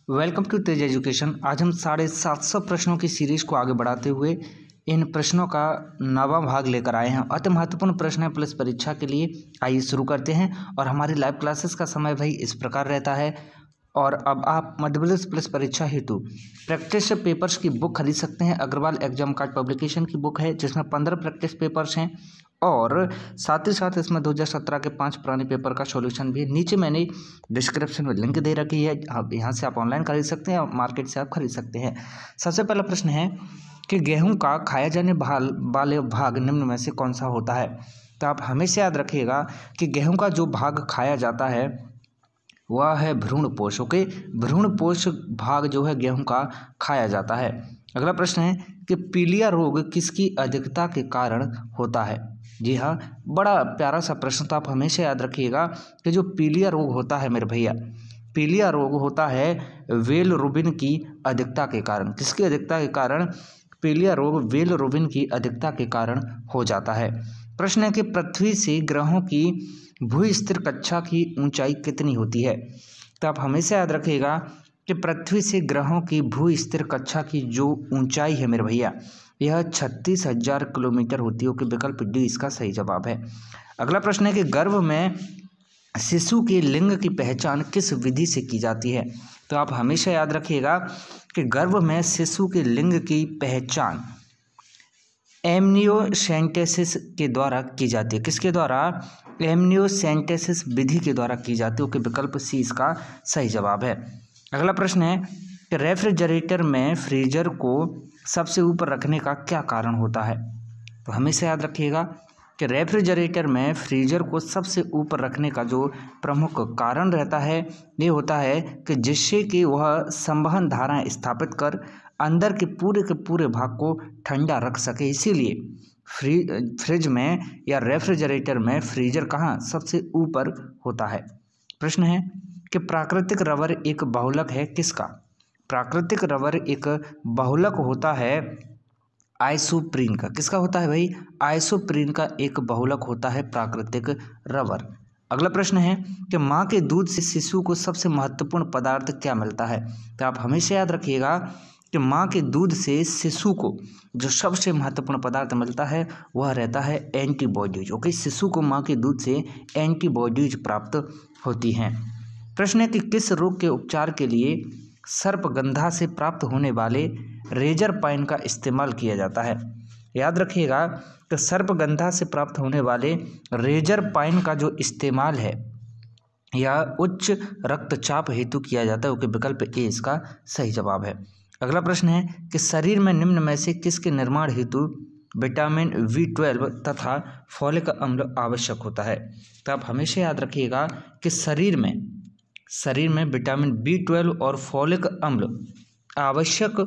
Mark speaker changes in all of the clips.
Speaker 1: Welcome to Tej education. आज हम 750 प्रश्नों की सीरीज को आगे बढ़ाते हुए इन प्रश्नों का 9वां भाग लेकर आए हैं। अति महत्वपूर्ण प्रश्न है पुलिस परीक्षा के लिए। आइए शुरू करते हैं। और हमारी लाइव क्लासेस का समय भाई इस प्रकार रहता है। और अब आप मध्य प्रदेश पुलिस परीक्षा हेतु प्रैक्टिस पेपर्स की बुक खरीद सकते हैं। अग्रवाल एग्जाम कार्ड पब्लिकेशन की बुक है जिसमें 15 प्रैक्टिस पेपर्स हैं और साथ ही साथ इसमें 2017 के 5 पुराने पेपर का सॉल्यूशन भी है। नीचे मैंने डिस्क्रिप्शन में लिंक दे रखी है, आप यहाँ से आप ऑनलाइन खरीद सकते हैं और मार्केट से आप खरीद सकते हैं। सबसे पहला प्रश्न है कि गेहूं का खाया जाने वाले भाग निम्न में से कौन सा होता है। तो आप हमेशा याद रखिएगा कि गेहूं का जो भाग खाया जाता है वह है भ्रूणपोष। ओके, भ्रूणपोष भाग जो है गेहूं का खाया जाता है। अगला प्रश्न है कि पीलिया रोग किसकी अधिकता के कारण होता है। जी हाँ, बड़ा प्यारा सा प्रश्न। तो आप हमेशा याद रखिएगा कि जो पीलिया रोग होता है मेरे भैया, पीलिया रोग होता है बिलिरुबिन की अधिकता के कारण। किसकी अधिकता के कारण? पीलिया रोग बिलिरुबिन की अधिकता के कारण हो जाता है। प्रश्न है कि पृथ्वी से ग्रहों की भूस्थिर कक्षा की ऊंचाई कितनी होती है। तो आप हमेशा याद रखिएगा कि पृथ्वी से ग्रहों की भूस्थिर कक्षा की जो ऊंचाई है मेरे भैया, यह 36,000 किलोमीटर होती है। कि विकल्प डी इसका सही जवाब है। अगला प्रश्न है कि गर्भ में शिशु के लिंग की पहचान किस विधि से की जाती है। तो आप हमेशा याद रखिएगा कि गर्भ में शिशु के लिंग की पहचान एमनियोसेंटेसिस के द्वारा की जाती है। किसके द्वारा? एमनियोसेंटेसिस विधि के द्वारा की जाती है। कि विकल्प सी इसका सही जवाब है। अगला प्रश्न है कि रेफ्रिजरेटर में फ्रीजर को सबसे ऊपर रखने का क्या कारण होता है। तो हमेशा याद रखिएगा कि रेफ्रिजरेटर में फ्रीजर को सबसे ऊपर रखने का जो प्रमुख कारण रहता है ये होता है कि जिससे कि वह संवहन धाराएं स्थापित कर अंदर के पूरे भाग को ठंडा रख सके। इसीलिए फ्रिज में या रेफ्रिजरेटर में फ्रीजर कहाँ सबसे ऊपर होता है। प्रश्न है कि प्राकृतिक रबर एक बहुलक है किसका। प्राकृतिक रबर एक बहुलक होता है आइसोप्रीन का। किसका होता है भाई? आइसोप्रीन का एक बहुलक होता है प्राकृतिक रबर। अगला प्रश्न है कि माँ के दूध से शिशु को सबसे महत्वपूर्ण पदार्थ क्या मिलता है। तो आप हमेशा याद रखिएगा कि माँ के दूध से शिशु को जो सबसे महत्वपूर्ण पदार्थ मिलता है वह रहता है एंटीबॉडीज। ओके, शिशु को माँ के दूध से एंटीबॉडीज प्राप्त होती हैं। प्रश्न है कि किस रोग के उपचार के लिए सर्पगंधा से प्राप्त होने वाले रेजर पाइन का इस्तेमाल किया जाता है। याद रखिएगा कि सर्पगंधा से प्राप्त होने वाले रेजर पाइन का जो इस्तेमाल है या उच्च रक्तचाप हेतु किया जाता है। कि विकल्प ए इसका सही जवाब है। अगला प्रश्न है कि शरीर में निम्न में से किसके निर्माण हेतु विटामिन B12 तथा फॉलिक अम्ल आवश्यक होता है। तो आप हमेशा याद रखिएगा कि शरीर में विटामिन B12 और फॉलिक अम्ल आवश्यक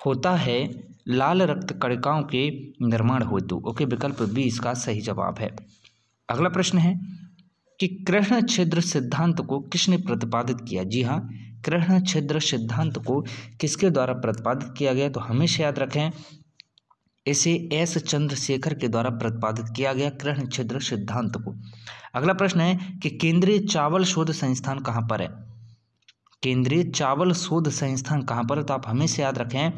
Speaker 1: होता है लाल रक्त कणिकाओं के निर्माण हेतु। ओके, विकल्प बी इसका सही जवाब है। अगला प्रश्न है कि कृष्ण छिद्र सिद्धांत को किसने प्रतिपादित किया। जी हाँ, कृष्ण छिद्र सिद्धांत को किसके द्वारा प्रतिपादित किया गया। तो हमेशा याद रखें इसे एस चंद्रशेखर के द्वारा प्रतिपादित किया गया कृष्ण छिद्र सिद्धांत को। अगला प्रश्न है कि केंद्रीय चावल शोध संस्थान कहाँ पर है। केंद्रीय चावल शोध संस्थान कहाँ पर है। तो आप हमेशा याद रखें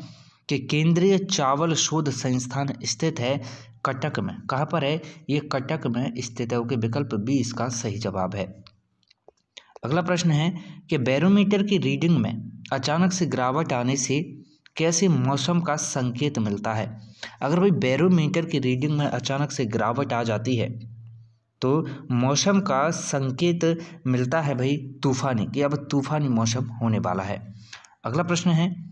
Speaker 1: कि केंद्रीय चावल शोध संस्थान स्थित है कटक में। कहाँ पर है? ये कटक में स्थित है। कि विकल्प बी इसका सही जवाब है। अगला प्रश्न है कि बैरोमीटर की रीडिंग में अचानक से गिरावट आने से कैसे मौसम का संकेत मिलता है। अगर भाई बैरोमीटर की रीडिंग में अचानक से गिरावट आ जाती है तो मौसम का संकेत मिलता है भाई तूफानी, कि अब तूफानी मौसम होने वाला है। अगला प्रश्न है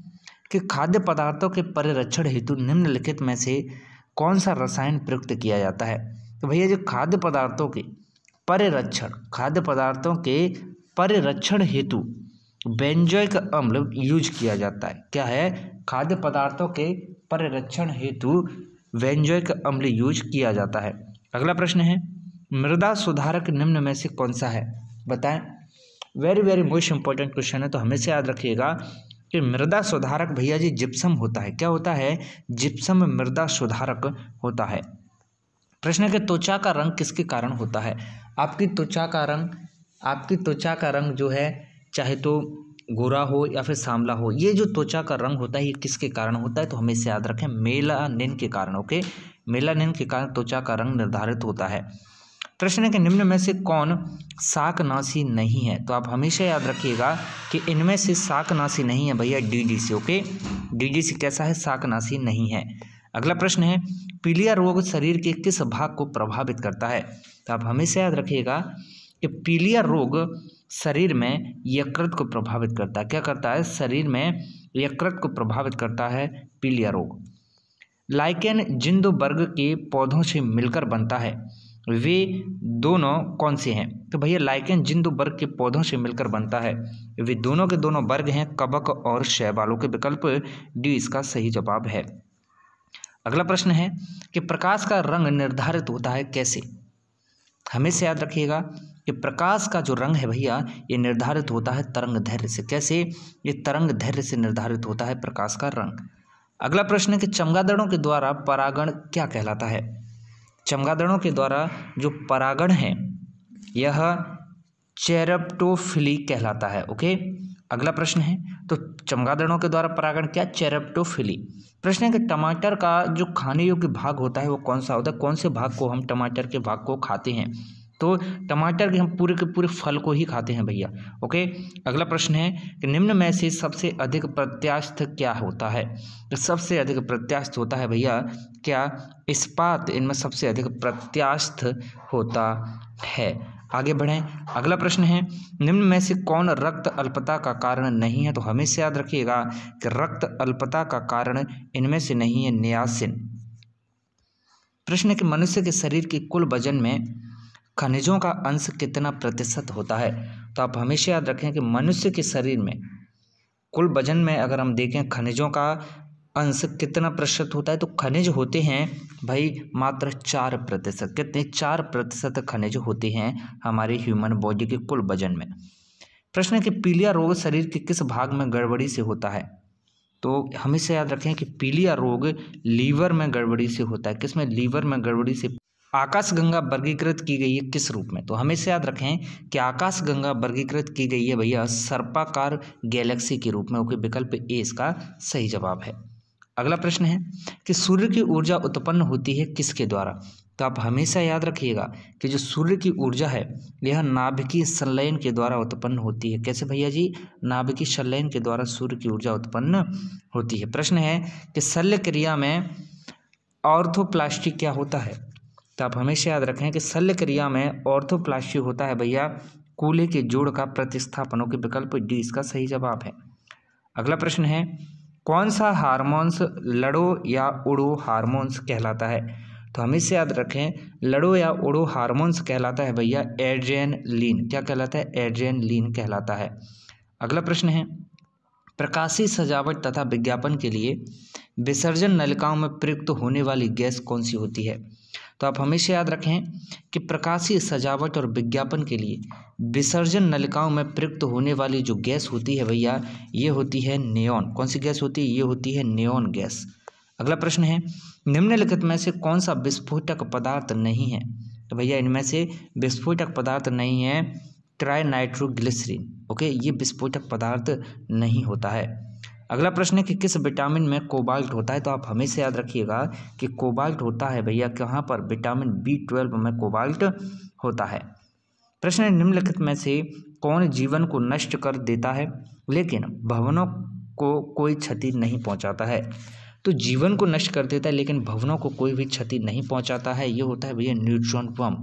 Speaker 1: कि खाद्य पदार्थों के परिरक्षण हेतु निम्नलिखित में से कौन सा रसायन प्रयुक्त किया जाता है। तो भैया जो खाद्य पदार्थों के परिरक्षण हेतु बेंजोइक अम्ल यूज किया जाता है। क्या है? खाद्य पदार्थों के परिरक्षण हेतु बेंजोइक अम्ल यूज किया जाता है। अगला प्रश्न है मृदा सुधारक निम्न में से कौन सा है, बताएं। Very very most important question है। तो हमेशा याद रखिएगा कि मृदा सुधारक भैया जी जिप्सम होता है। क्या होता है? जिप्सम मृदा सुधारक होता है। प्रश्न है कि त्वचा का रंग किसके कारण होता है। आपकी त्वचा का रंग जो है चाहे तो गोरा हो या फिर सांवला हो, ये जो त्वचा का रंग होता है ये किसके कारण होता है, तो हमें इसे याद रखें मेलानिन के कारण। ओके, मेलानिन के कारण त्वचा का रंग निर्धारित होता है। प्रश्न है कि निम्न में से कौन शाकनाशी नहीं है, तो आप हमेशा याद रखिएगा कि इनमें से शाकनाशी नहीं है भैया डीडीसी। ओके, डीडीसी कैसा है, शाकनाशी नहीं है। अगला प्रश्न है पीलिया रोग शरीर के किस भाग को प्रभावित करता है, तो आप हमेशा याद रखिएगा कि पीलिया रोग शरीर में यकृत को प्रभावित करता है। क्या करता है, शरीर में यकृत को प्रभावित करता है पीलिया रोग। लाइकेन जिन दो वर्ग के पौधों से मिलकर बनता है वे दोनों कौन से हैं, तो भैया लाइकेन जिन दो वर्ग के पौधों से मिलकर बनता है वे दोनों के दोनों वर्ग हैं कवक और शैवालों के। विकल्प डी इसका सही जवाब है। अगला प्रश्न है कि प्रकाश का रंग निर्धारित होता है कैसे, हमेशा याद रखिएगा कि प्रकाश का जो रंग है भैया ये निर्धारित होता है तरंग दैर्घ्य से। कैसे, ये तरंग दैर्घ्य से निर्धारित होता है प्रकाश का रंग। अगला प्रश्न है कि चमगादड़ों के द्वारा परागण क्या कहलाता है, चमगादड़ों के द्वारा जो परागण है यह चेरेप्टोफिली कहलाता है। ओके, अगला प्रश्न है तो चमगादड़ों के द्वारा परागण क्या, चेरेप्टोफिली। प्रश्न है कि टमाटर का जो खाने योग्य भाग होता है वो कौन सा होता है, कौन से भाग को हम टमाटर के भाग को खाते हैं, तो टमाटर के हम पूरे के पूरे फल को ही खाते हैं भैया। ओके, अगला प्रश्न है कि निम्न में से सबसे अधिक प्रत्यास्थ क्या होता है, तो सबसे अधिक प्रत्यास्थ होता है भैया क्या, इस्पात इनमें सबसे अधिक प्रत्यास्थ होता है। आगे बढ़ें, अगला प्रश्न है निम्न में से कौन रक्त अल्पता का कारण नहीं है, तो हमेशा याद रखिएगा कि रक्त अल्पता का कारण इनमें से नहीं है नियासिन। प्रश्न है कि मनुष्य के शरीर के कुल वजन में खनिजों का अंश कितना प्रतिशत होता है, तो आप हमेशा याद रखें कि मनुष्य के शरीर में कुल वजन में अगर हम देखें खनिजों का अंश कितना प्रतिशत होता है, तो खनिज होते हैं भाई मात्र 4%। कितने, 4% खनिज होते हैं हमारे ह्यूमन बॉडी के कुल वजन में। प्रश्न है कि पीलिया रोग शरीर के किस भाग में गड़बड़ी से होता है, तो हमेशा याद रखें कि पीलिया रोग लीवर में गड़बड़ी से होता है। किसमें, लीवर में गड़बड़ी से। आकाशगंगा वर्गीकृत की गई है किस रूप में, तो हमेशा याद रखें कि आकाशगंगा वर्गीकृत की गई है भैया सर्पाकार गैलेक्सी के रूप में। ओके, विकल्प ए इसका सही जवाब है। अगला प्रश्न है कि सूर्य की ऊर्जा उत्पन्न होती है किसके द्वारा, तो आप हमेशा याद रखिएगा कि जो सूर्य की ऊर्जा है यह नाभिकीय संलयन के द्वारा उत्पन्न होती है। कैसे भैया जी, नाभिकीय संलयन के द्वारा सूर्य की ऊर्जा उत्पन्न होती है। प्रश्न है कि शल्य क्रिया में ऑर्थोप्लास्टी क्या होता है, तो आप हमेशा याद रखें कि शल्य क्रिया में ऑर्थोप्लास्टी होता है भैया कूल्हे के जोड़ का प्रतिस्थापन। के विकल्प डी इसका सही जवाब है। अगला प्रश्न है कौन सा हार्मोन्स लड़ो या उड़ो हार्मोन्स कहलाता है, तो हमेशा याद रखें लड़ो या उड़ो हार्मोन्स कहलाता है भैया एड्रेनलिन। क्या कहलाता है, एड्रेनलिन कहलाता है। अगला प्रश्न है प्रकाशीय सजावट तथा विज्ञापन के लिए विसर्जन नलिकाओं में प्रयुक्त होने वाली गैस कौन सी होती है, तो आप हमेशा याद रखें कि प्रकाशीय सजावट और विज्ञापन के लिए विसर्जन नलिकाओं में प्रयुक्त होने वाली जो गैस होती है भैया ये होती है नियॉन। कौन सी गैस होती है, ये होती है नियॉन गैस। अगला प्रश्न है निम्नलिखित में से कौन सा विस्फोटक पदार्थ नहीं है, तो भैया इनमें से विस्फोटक पदार्थ नहीं है ट्राइनाइट्रोग्लिसरीन। ओके, ये विस्फोटक पदार्थ नहीं होता है। अगला प्रश्न है कि किस विटामिन में कोबाल्ट होता है, तो आप हमेशा याद रखिएगा कि कोबाल्ट होता है भैया कहाँ पर, विटामिन B12 में कोबाल्ट होता है। प्रश्न है निम्नलिखित में से कौन जीवन को नष्ट कर देता है लेकिन भवनों को कोई क्षति नहीं पहुंचाता है, तो जीवन को नष्ट कर देता है लेकिन भवनों को कोई भी क्षति नहीं पहुंचाता है, ये होता है भैया न्यूट्रॉन बम।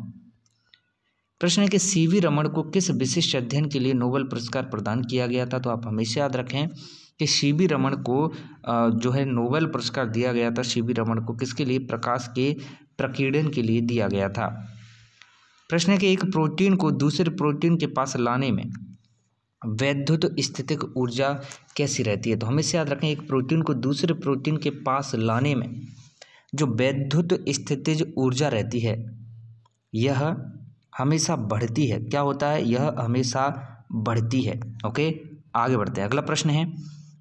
Speaker 1: प्रश्न है कि सीवी रमन को किस विशिष्ट अध्ययन के लिए नोबेल पुरस्कार प्रदान किया गया था, तो आप हमेशा याद रखें कि सीवी रमन को जो है नोबेल पुरस्कार दिया गया था। सीवी रमन को किसके लिए, प्रकाश के प्रकीर्णन के लिए दिया गया था। प्रश्न है कि एक प्रोटीन को दूसरे प्रोटीन के पास लाने में वैद्युत स्थितिक ऊर्जा कैसी रहती है, तो हमेशा याद रखें एक प्रोटीन को दूसरे प्रोटीन के पास लाने में जो वैद्युत स्थितिज ऊर्जा रहती है यह हमेशा बढ़ती है। क्या होता है, यह हमेशा बढ़ती है। ओके, आगे बढ़ते हैं। अगला प्रश्न है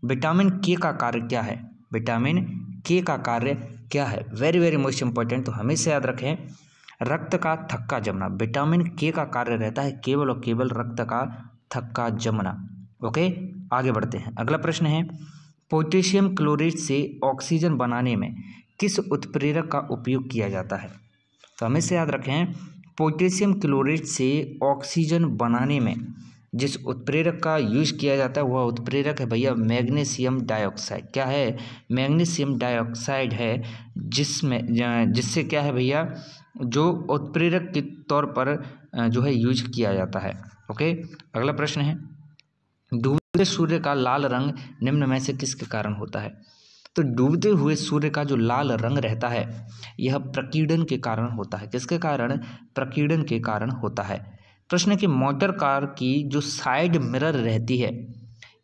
Speaker 1: विटामिन के का कार्य क्या है, विटामिन के का कार्य क्या है, वेरी वेरी मोस्ट इंपॉर्टेंट। तो हमेशा याद रखें रक्त का थक्का जमना। विटामिन के का कार्य रहता है केवल और केवल रक्त का थक्का जमना। ओके, आगे बढ़ते हैं। अगला प्रश्न है, पोटेशियम क्लोराइड से ऑक्सीजन बनाने में किस उत्प्रेरक का उपयोग किया जाता है? तो हमें से याद रखें, पोटेशियम क्लोराइड से ऑक्सीजन बनाने में जिस उत्प्रेरक का यूज किया जाता है वह उत्प्रेरक है भैया मैग्नीशियम डाइऑक्साइड। क्या है? मैग्नीशियम डाइऑक्साइड है, जिससे क्या है भैया, जो उत्प्रेरक के तौर पर जो है यूज किया जाता है। ओके, अगला प्रश्न है, डूबते सूर्य का लाल रंग निम्न में से किसके कारण होता है? तो डूबते हुए सूर्य का जो लाल रंग रहता है यह प्रकीर्णन के कारण होता है। किसके कारण? प्रकीर्णन के कारण होता है। प्रश्न है कि मोटर कार की जो साइड मिरर रहती है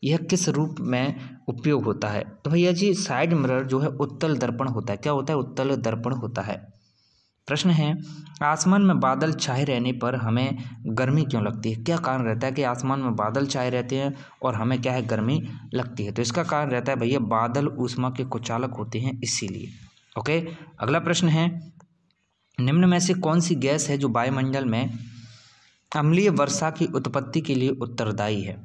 Speaker 1: यह किस रूप में उपयोग होता है? तो भैया जी साइड मिरर जो है उत्तल दर्पण होता है। क्या होता है? उत्तल दर्पण होता है। प्रश्न है, आसमान में बादल छाए रहने पर हमें गर्मी क्यों लगती है? क्या कारण रहता है कि आसमान में बादल छाए रहते हैं और हमें क्या है, गर्मी लगती है? तो इसका कारण रहता है भैया बादल ऊष्मा के कुचालक होते हैं, इसीलिए। ओके, अगला प्रश्न है, निम्न में से कौन सी गैस है जो वायुमंडल में अम्लीय वर्षा की उत्पत्ति के लिए उत्तरदायी है?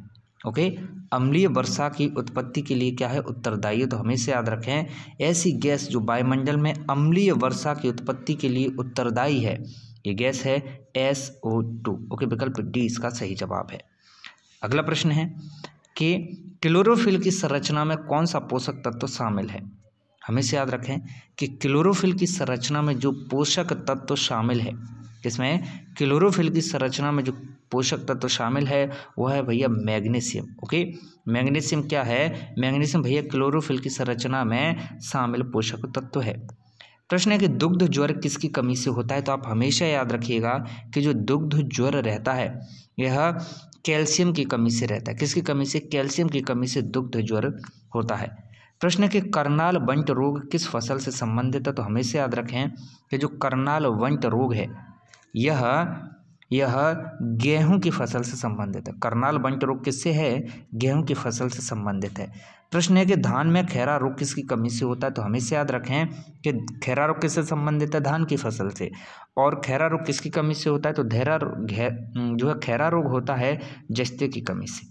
Speaker 1: ओके, अम्लीय वर्षा की उत्पत्ति के लिए क्या है, उत्तरदायी है। तो हमेशा याद रखें, ऐसी गैस जो वायुमंडल में अम्लीय वर्षा की उत्पत्ति के लिए उत्तरदायी है, ये गैस है SO2। ओके, विकल्प डी इसका सही जवाब है। अगला प्रश्न है कि क्लोरोफिल की संरचना में कौन सा पोषक तत्व शामिल है? हमेशा याद रखें कि क्लोरोफिल की संरचना में जो पोषक तत्व शामिल है, इसमें क्लोरोफिल की संरचना में जो पोषक तत्व शामिल है वह है भैया मैग्नीशियम। ओके, मैग्नीशियम क्या है? मैग्नीशियम भैया क्लोरोफिल की संरचना में शामिल पोषक तत्व है। प्रश्न है कि दुग्ध ज्वर किसकी कमी से होता है? तो आप हमेशा याद रखिएगा कि जो दुग्ध ज्वर रहता है यह कैल्शियम की कमी से रहता है। किसकी कमी से? कैल्शियम की कमी से दुग्ध ज्वर होता है। प्रश्न है कि करनाल वंट रोग किस फसल से संबंधित है? तो हमेशा याद रखें कि जो करनाल वंट रोग है यह गेहूं की फसल से संबंधित है। करनाल वंट रोग किससे है? गेहूं की फसल से संबंधित है। प्रश्न है कि धान में खैरा रोग किसकी कमी से होता है? तो हमेशा याद रखें कि खैरा रोग किससे संबंधित है? धान की फसल से। और खैरा रोग किसकी कमी से होता है? तो जो है खैरा रोग होता है जस्ते की कमी से।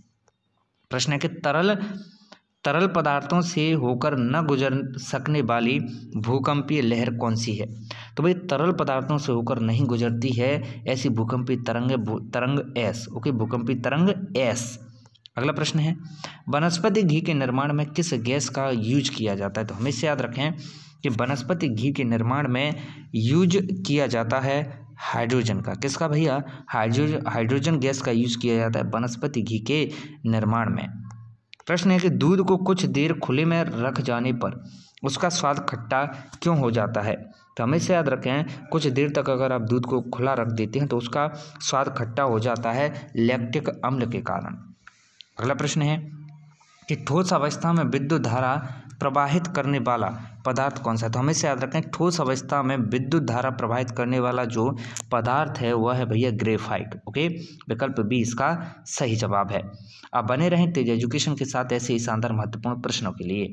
Speaker 1: प्रश्न है कि तरल पदार्थों से होकर न गुजर सकने वाली भूकंपीय लहर कौन सी है? तो भाई तरल पदार्थों से होकर नहीं गुजरती है ऐसी भूकंपीय तरंग एस। ओके, भूकंपीय तरंग एस। अगला प्रश्न है, वनस्पति घी के निर्माण में किस गैस का यूज किया जाता है? तो हमेशा याद रखें कि वनस्पति घी के निर्माण में यूज किया जाता है हाइड्रोजन का। किसका भैया? हाइड्रोजन गैस का यूज किया जाता है वनस्पति घी के निर्माण में। प्रश्न है कि दूध को कुछ देर खुले में रख जाने पर उसका स्वाद खट्टा क्यों हो जाता है? तो हमेशा याद रखें, कुछ देर तक अगर आप दूध को खुला रख देते हैं तो उसका स्वाद खट्टा हो जाता है लैक्टिक अम्ल के कारण। अगला प्रश्न है कि ठोस अवस्था में विद्युत धारा प्रवाहित करने वाला पदार्थ कौन सा है? तो हमेशा याद रखें, ठोस अवस्था में विद्युत धारा प्रवाहित करने वाला जो पदार्थ है वह है भैया ग्रेफाइट। ओके, विकल्प बी इसका सही जवाब है। आप बने रहें तेज एजुकेशन के साथ ऐसे ही शानदार महत्वपूर्ण प्रश्नों के लिए।